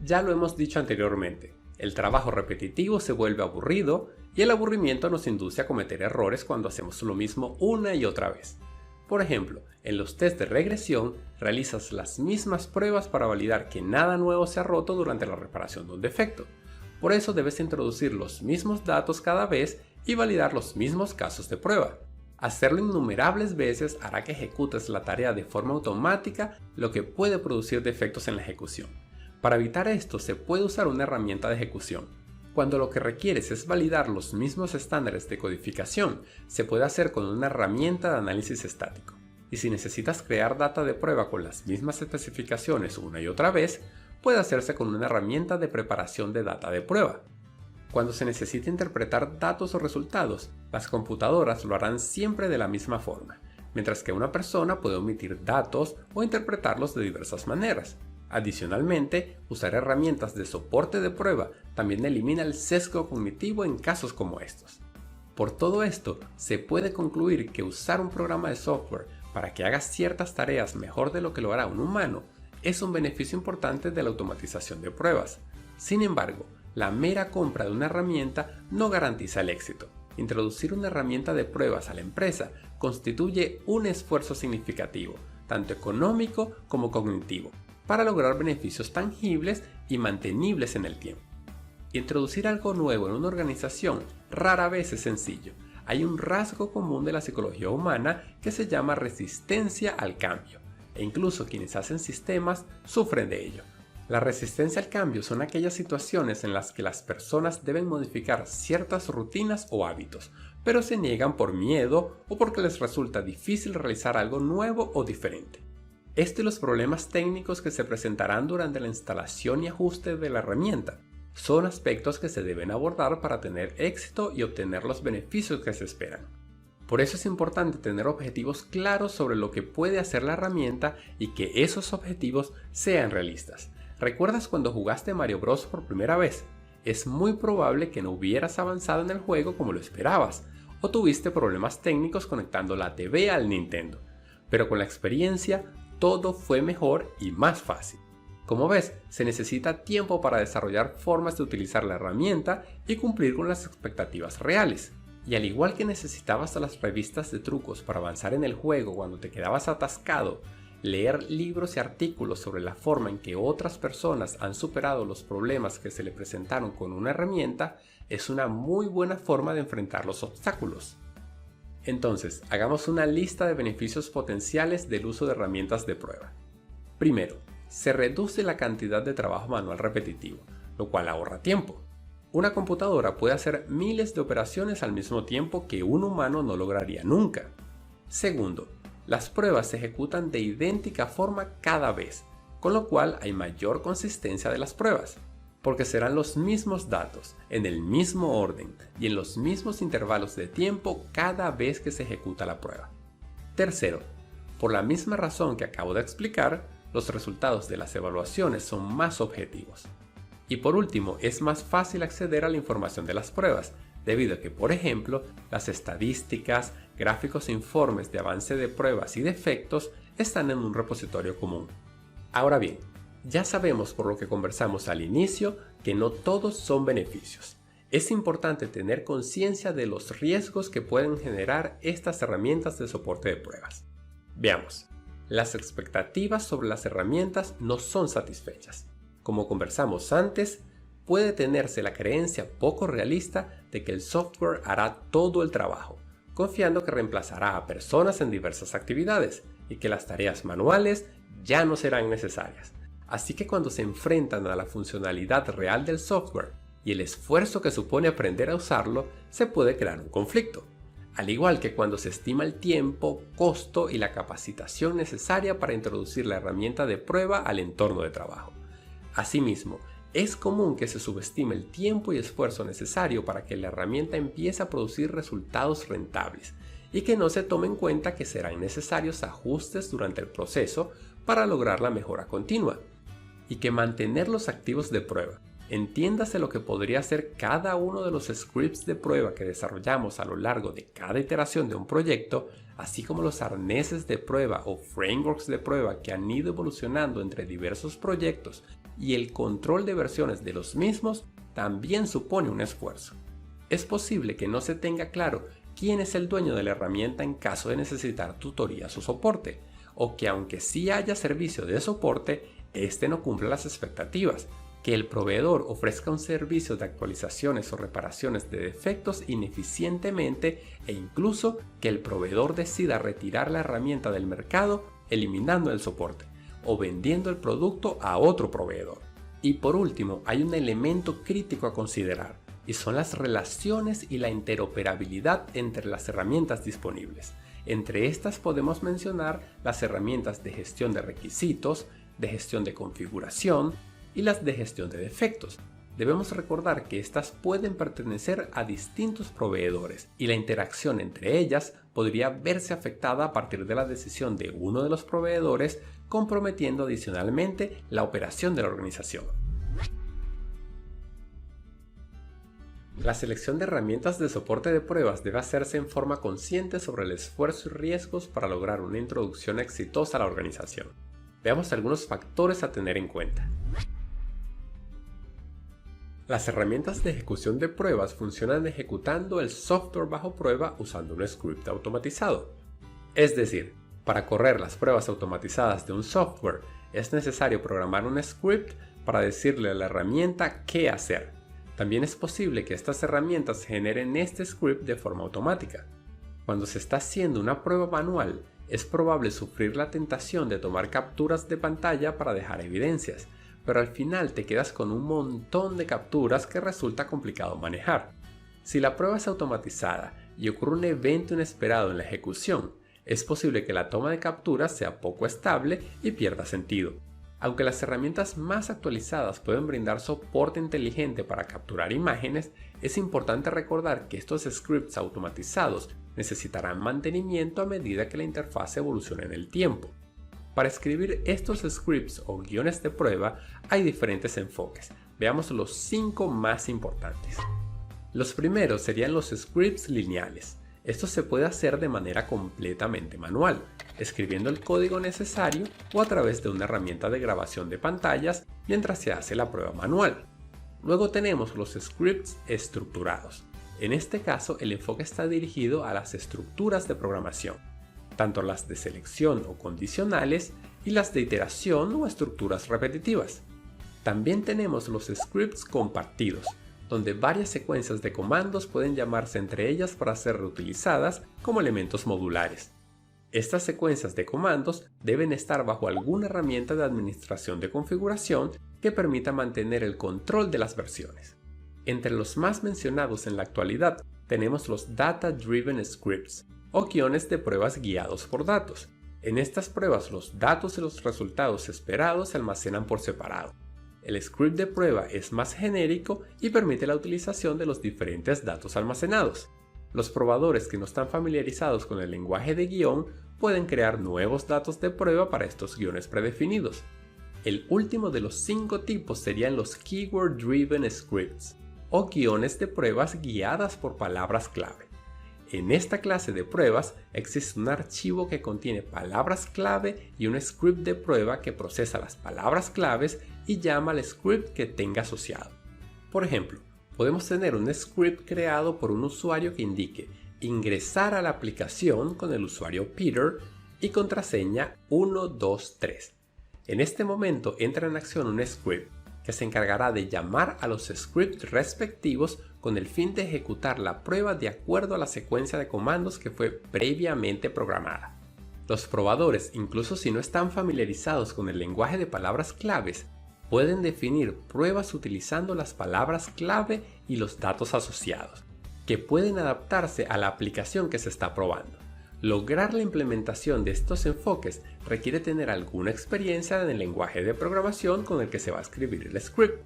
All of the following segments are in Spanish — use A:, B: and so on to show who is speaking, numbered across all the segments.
A: Ya lo hemos dicho anteriormente, el trabajo repetitivo se vuelve aburrido y el aburrimiento nos induce a cometer errores cuando hacemos lo mismo una y otra vez. Por ejemplo, en los test de regresión realizas las mismas pruebas para validar que nada nuevo se ha roto durante la reparación de un defecto. Por eso debes introducir los mismos datos cada vez y validar los mismos casos de prueba. Hacerlo innumerables veces hará que ejecutes la tarea de forma automática, lo que puede producir defectos en la ejecución. Para evitar esto se puede usar una herramienta de ejecución. Cuando lo que requieres es validar los mismos estándares de codificación, se puede hacer con una herramienta de análisis estático. Y si necesitas crear data de prueba con las mismas especificaciones una y otra vez, puede hacerse con una herramienta de preparación de data de prueba. Cuando se necesita interpretar datos o resultados, las computadoras lo harán siempre de la misma forma, mientras que una persona puede omitir datos o interpretarlos de diversas maneras. Adicionalmente, usar herramientas de soporte de prueba también elimina el sesgo cognitivo en casos como estos. Por todo esto, se puede concluir que usar un programa de software para que haga ciertas tareas mejor de lo que lo hará un humano es un beneficio importante de la automatización de pruebas. Sin embargo, la mera compra de una herramienta no garantiza el éxito. Introducir una herramienta de pruebas a la empresa constituye un esfuerzo significativo, tanto económico como cognitivo, para lograr beneficios tangibles y mantenibles en el tiempo. Introducir algo nuevo en una organización rara vez es sencillo. Hay un rasgo común de la psicología humana que se llama resistencia al cambio, e incluso quienes hacen sistemas sufren de ello. La resistencia al cambio son aquellas situaciones en las que las personas deben modificar ciertas rutinas o hábitos, pero se niegan por miedo o porque les resulta difícil realizar algo nuevo o diferente. Esto y los problemas técnicos que se presentarán durante la instalación y ajuste de la herramienta son aspectos que se deben abordar para tener éxito y obtener los beneficios que se esperan. Por eso es importante tener objetivos claros sobre lo que puede hacer la herramienta y que esos objetivos sean realistas. ¿Recuerdas cuando jugaste Mario Bros por primera vez? Es muy probable que no hubieras avanzado en el juego como lo esperabas, o tuviste problemas técnicos conectando la TV al Nintendo. Pero con la experiencia, todo fue mejor y más fácil. Como ves, se necesita tiempo para desarrollar formas de utilizar la herramienta y cumplir con las expectativas reales. Y al igual que necesitabas a las revistas de trucos para avanzar en el juego cuando te quedabas atascado, leer libros y artículos sobre la forma en que otras personas han superado los problemas que se le presentaron con una herramienta es una muy buena forma de enfrentar los obstáculos. Entonces, hagamos una lista de beneficios potenciales del uso de herramientas de prueba. Primero, se reduce la cantidad de trabajo manual repetitivo, lo cual ahorra tiempo. Una computadora puede hacer miles de operaciones al mismo tiempo que un humano no lograría nunca. Segundo, las pruebas se ejecutan de idéntica forma cada vez, con lo cual hay mayor consistencia de las pruebas, porque serán los mismos datos, en el mismo orden y en los mismos intervalos de tiempo cada vez que se ejecuta la prueba. Tercero, por la misma razón que acabo de explicar, los resultados de las evaluaciones son más objetivos. Y por último, es más fácil acceder a la información de las pruebas, debido a que, por ejemplo, las estadísticas, gráficos e informes de avance de pruebas y defectos están en un repositorio común. Ahora bien, ya sabemos por lo que conversamos al inicio que no todos son beneficios. Es importante tener conciencia de los riesgos que pueden generar estas herramientas de soporte de pruebas. Veamos. Las expectativas sobre las herramientas no son satisfechas. Como conversamos antes, puede tenerse la creencia poco realista de que el software hará todo el trabajo, confiando que reemplazará a personas en diversas actividades y que las tareas manuales ya no serán necesarias. Así que cuando se enfrentan a la funcionalidad real del software y el esfuerzo que supone aprender a usarlo, se puede crear un conflicto. Al igual que cuando se estima el tiempo, costo y la capacitación necesaria para introducir la herramienta de prueba al entorno de trabajo. Asimismo, es común que se subestime el tiempo y esfuerzo necesario para que la herramienta empiece a producir resultados rentables y que no se tome en cuenta que serán necesarios ajustes durante el proceso para lograr la mejora continua, y que mantener los activos de prueba, entiéndase lo que podría ser cada uno de los scripts de prueba que desarrollamos a lo largo de cada iteración de un proyecto, así como los arneses de prueba o frameworks de prueba que han ido evolucionando entre diversos proyectos y el control de versiones de los mismos también supone un esfuerzo. Es posible que no se tenga claro quién es el dueño de la herramienta en caso de necesitar tutorías o soporte, o que aunque sí haya servicio de soporte, este no cumpla las expectativas, que el proveedor ofrezca un servicio de actualizaciones o reparaciones de defectos ineficientemente e incluso que el proveedor decida retirar la herramienta del mercado eliminando el soporte o vendiendo el producto a otro proveedor. Y por último, hay un elemento crítico a considerar y son las relaciones y la interoperabilidad entre las herramientas disponibles. Entre estas podemos mencionar las herramientas de gestión de requisitos, de gestión de configuración y las de gestión de defectos. Debemos recordar que estas pueden pertenecer a distintos proveedores y la interacción entre ellas podría verse afectada a partir de la decisión de uno de los proveedores, comprometiendo adicionalmente la operación de la organización. La selección de herramientas de soporte de pruebas debe hacerse en forma consciente sobre el esfuerzo y riesgos para lograr una introducción exitosa a la organización. Veamos algunos factores a tener en cuenta. Las herramientas de ejecución de pruebas funcionan ejecutando el software bajo prueba usando un script automatizado. Es decir, para correr las pruebas automatizadas de un software es necesario programar un script para decirle a la herramienta qué hacer. También es posible que estas herramientas generen este script de forma automática. Cuando se está haciendo una prueba manual, es probable sufrir la tentación de tomar capturas de pantalla para dejar evidencias, pero al final te quedas con un montón de capturas que resulta complicado manejar. Si la prueba es automatizada y ocurre un evento inesperado en la ejecución, es posible que la toma de capturas sea poco estable y pierda sentido. Aunque las herramientas más actualizadas pueden brindar soporte inteligente para capturar imágenes, es importante recordar que estos scripts automatizados necesitarán mantenimiento a medida que la interfaz evolucione en el tiempo. Para escribir estos scripts o guiones de prueba hay diferentes enfoques. Veamos los 5 más importantes. Los primeros serían los scripts lineales. Esto se puede hacer de manera completamente manual, escribiendo el código necesario o a través de una herramienta de grabación de pantallas mientras se hace la prueba manual. Luego tenemos los scripts estructurados. En este caso, el enfoque está dirigido a las estructuras de programación, tanto las de selección o condicionales y las de iteración o estructuras repetitivas. También tenemos los scripts compartidos, donde varias secuencias de comandos pueden llamarse entre ellas para ser reutilizadas como elementos modulares. Estas secuencias de comandos deben estar bajo alguna herramienta de administración de configuración que permita mantener el control de las versiones. Entre los más mencionados en la actualidad tenemos los Data Driven Scripts, o guiones de pruebas guiados por datos. En estas pruebas los datos y los resultados esperados se almacenan por separado. El script de prueba es más genérico y permite la utilización de los diferentes datos almacenados. Los probadores que no están familiarizados con el lenguaje de guión pueden crear nuevos datos de prueba para estos guiones predefinidos. El último de los 5 tipos serían los Keyword Driven Scripts, o guiones de pruebas guiadas por palabras clave. En esta clase de pruebas existe un archivo que contiene palabras clave y un script de prueba que procesa las palabras claves y llama al script que tenga asociado. Por ejemplo, podemos tener un script creado por un usuario que indique ingresar a la aplicación con el usuario Peter y contraseña 123. En este momento entra en acción un script que se encargará de llamar a los scripts respectivos con el fin de ejecutar la prueba de acuerdo a la secuencia de comandos que fue previamente programada. Los probadores, incluso si no están familiarizados con el lenguaje de palabras claves, pueden definir pruebas utilizando las palabras clave y los datos asociados, que pueden adaptarse a la aplicación que se está probando. Lograr la implementación de estos enfoques requiere tener alguna experiencia en el lenguaje de programación con el que se va a escribir el script.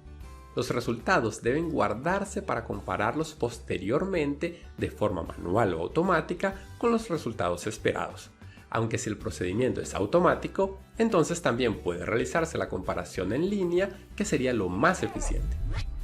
A: Los resultados deben guardarse para compararlos posteriormente de forma manual o automática con los resultados esperados. Aunque si el procedimiento es automático, entonces también puede realizarse la comparación en línea, que sería lo más eficiente.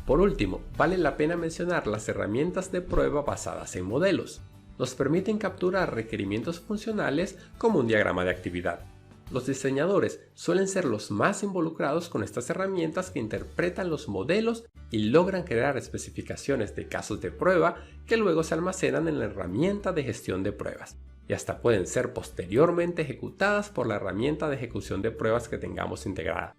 A: Por último, vale la pena mencionar las herramientas de prueba basadas en modelos. Nos permiten capturar requerimientos funcionales como un diagrama de actividad. Los diseñadores suelen ser los más involucrados con estas herramientas que interpretan los modelos y logran crear especificaciones de casos de prueba que luego se almacenan en la herramienta de gestión de pruebas y hasta pueden ser posteriormente ejecutadas por la herramienta de ejecución de pruebas que tengamos integrada.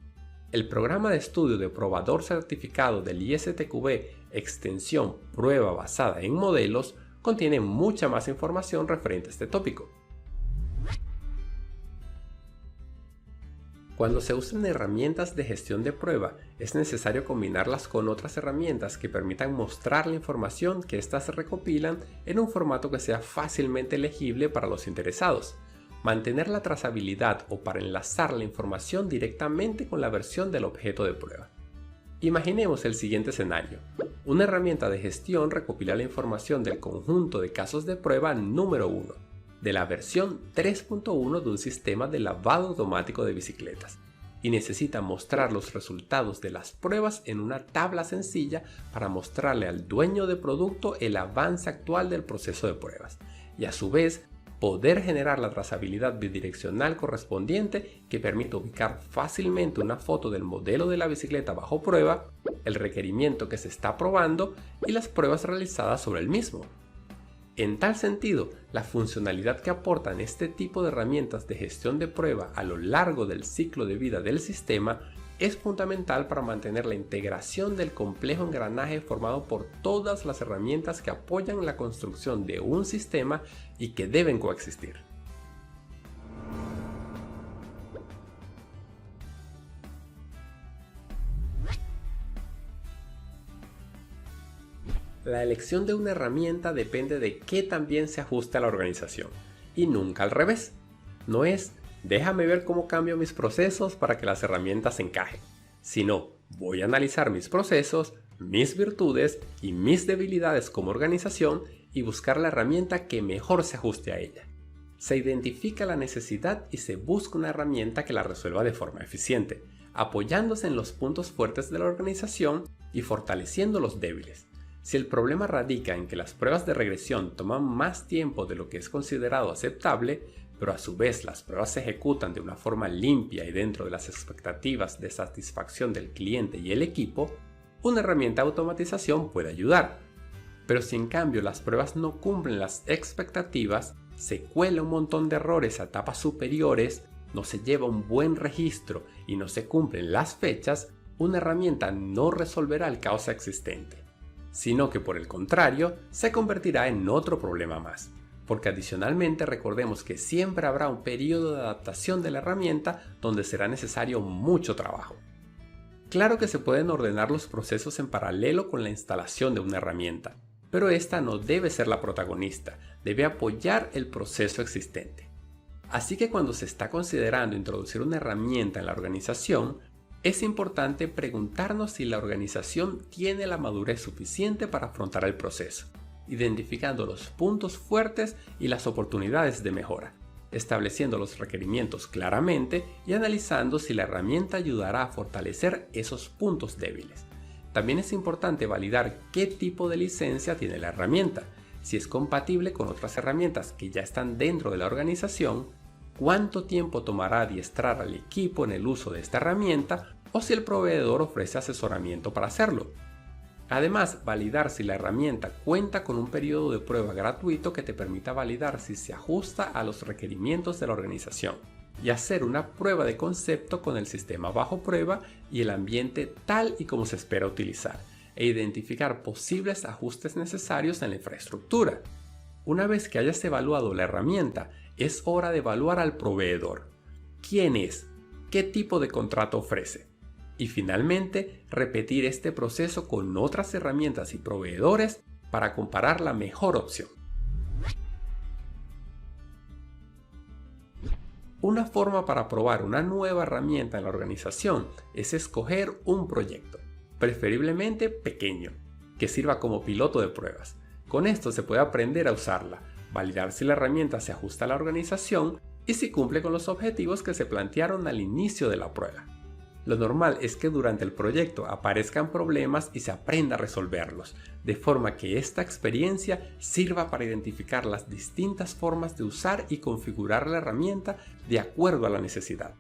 A: El programa de estudio de probador certificado del ISTQB Extensión Prueba basada en modelos contiene mucha más información referente a este tópico. Cuando se usan herramientas de gestión de prueba, es necesario combinarlas con otras herramientas que permitan mostrar la información que éstas recopilan en un formato que sea fácilmente legible para los interesados, mantener la trazabilidad o para enlazar la información directamente con la versión del objeto de prueba. Imaginemos el siguiente escenario. Una herramienta de gestión recopila la información del conjunto de casos de prueba número 1. De la versión 3.1 de un sistema de lavado automático de bicicletas y necesita mostrar los resultados de las pruebas en una tabla sencilla para mostrarle al dueño de producto el avance actual del proceso de pruebas y a su vez poder generar la trazabilidad bidireccional correspondiente que permite ubicar fácilmente una foto del modelo de la bicicleta bajo prueba, el requerimiento que se está probando y las pruebas realizadas sobre el mismo. En tal sentido, la funcionalidad que aportan este tipo de herramientas de gestión de prueba a lo largo del ciclo de vida del sistema es fundamental para mantener la integración del complejo engranaje formado por todas las herramientas que apoyan la construcción de un sistema y que deben coexistir. La elección de una herramienta depende de qué tan bien se ajuste a la organización, y nunca al revés. No es, déjame ver cómo cambio mis procesos para que las herramientas encajen, sino, voy a analizar mis procesos, mis virtudes y mis debilidades como organización y buscar la herramienta que mejor se ajuste a ella. Se identifica la necesidad y se busca una herramienta que la resuelva de forma eficiente, apoyándose en los puntos fuertes de la organización y fortaleciendo los débiles. Si el problema radica en que las pruebas de regresión toman más tiempo de lo que es considerado aceptable, pero a su vez las pruebas se ejecutan de una forma limpia y dentro de las expectativas de satisfacción del cliente y el equipo, una herramienta de automatización puede ayudar. Pero si en cambio las pruebas no cumplen las expectativas, se cuela un montón de errores a etapas superiores, no se lleva un buen registro y no se cumplen las fechas, una herramienta no resolverá el caos existente, sino que por el contrario se convertirá en otro problema más, porque adicionalmente recordemos que siempre habrá un periodo de adaptación de la herramienta donde será necesario mucho trabajo. Claro que se pueden ordenar los procesos en paralelo con la instalación de una herramienta, pero esta no debe ser la protagonista, debe apoyar el proceso existente. Así que cuando se está considerando introducir una herramienta en la organización, es importante preguntarnos si la organización tiene la madurez suficiente para afrontar el proceso, identificando los puntos fuertes y las oportunidades de mejora, estableciendo los requerimientos claramente y analizando si la herramienta ayudará a fortalecer esos puntos débiles. También es importante validar qué tipo de licencia tiene la herramienta, si es compatible con otras herramientas que ya están dentro de la organización, cuánto tiempo tomará adiestrar al equipo en el uso de esta herramienta o si el proveedor ofrece asesoramiento para hacerlo. Además, validar si la herramienta cuenta con un periodo de prueba gratuito que te permita validar si se ajusta a los requerimientos de la organización y hacer una prueba de concepto con el sistema bajo prueba y el ambiente tal y como se espera utilizar e identificar posibles ajustes necesarios en la infraestructura. Una vez que hayas evaluado la herramienta, es hora de evaluar al proveedor. ¿Quién es? ¿Qué tipo de contrato ofrece? Y finalmente, repetir este proceso con otras herramientas y proveedores para comparar la mejor opción. Una forma para probar una nueva herramienta en la organización es escoger un proyecto, preferiblemente pequeño, que sirva como piloto de pruebas. Con esto se puede aprender a usarla, validar si la herramienta se ajusta a la organización y si cumple con los objetivos que se plantearon al inicio de la prueba. Lo normal es que durante el proyecto aparezcan problemas y se aprenda a resolverlos, de forma que esta experiencia sirva para identificar las distintas formas de usar y configurar la herramienta de acuerdo a la necesidad.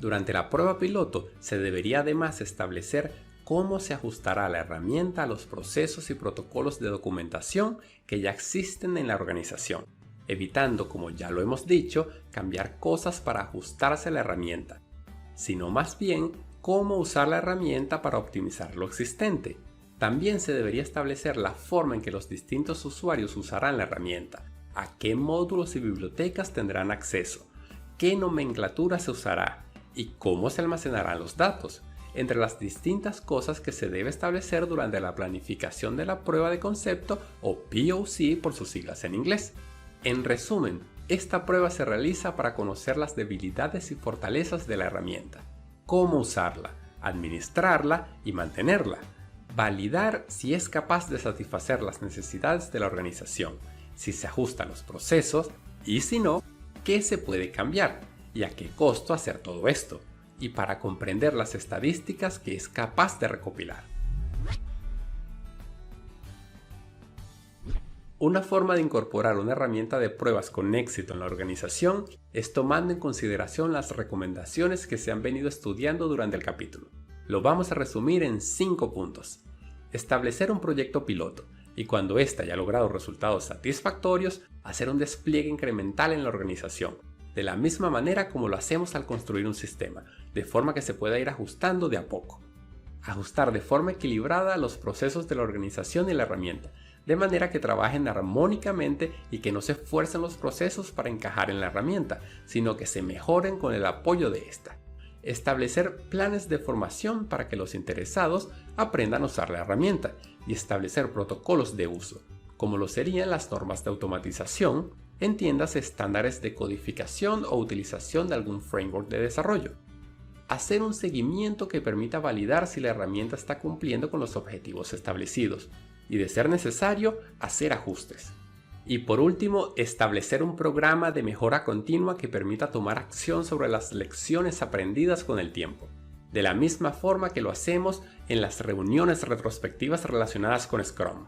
A: Durante la prueba piloto se debería además establecer cómo se ajustará la herramienta a los procesos y protocolos de documentación que ya existen en la organización, evitando, como ya lo hemos dicho, cambiar cosas para ajustarse a la herramienta, sino más bien cómo usar la herramienta para optimizar lo existente. También se debería establecer la forma en que los distintos usuarios usarán la herramienta, a qué módulos y bibliotecas tendrán acceso, qué nomenclatura se usará y cómo se almacenarán los datos, entre las distintas cosas que se debe establecer durante la planificación de la prueba de concepto o POC por sus siglas en inglés. En resumen, esta prueba se realiza para conocer las debilidades y fortalezas de la herramienta, cómo usarla, administrarla y mantenerla, validar si es capaz de satisfacer las necesidades de la organización, si se ajusta a los procesos y si no, qué se puede cambiar y a qué costo hacer todo esto, y para comprender las estadísticas que es capaz de recopilar. Una forma de incorporar una herramienta de pruebas con éxito en la organización es tomando en consideración las recomendaciones que se han venido estudiando durante el capítulo. Lo vamos a resumir en 5 puntos. Establecer un proyecto piloto y cuando éste haya logrado resultados satisfactorios, hacer un despliegue incremental en la organización, de la misma manera como lo hacemos al construir un sistema, de forma que se pueda ir ajustando de a poco. Ajustar de forma equilibrada los procesos de la organización y la herramienta, de manera que trabajen armónicamente y que no se fuercen los procesos para encajar en la herramienta, sino que se mejoren con el apoyo de esta. Establecer planes de formación para que los interesados aprendan a usar la herramienta y establecer protocolos de uso, como lo serían las normas de automatización, entiéndase estándares de codificación o utilización de algún framework de desarrollo. Hacer un seguimiento que permita validar si la herramienta está cumpliendo con los objetivos establecidos y, de ser necesario, hacer ajustes. Y por último, establecer un programa de mejora continua que permita tomar acción sobre las lecciones aprendidas con el tiempo, de la misma forma que lo hacemos en las reuniones retrospectivas relacionadas con Scrum.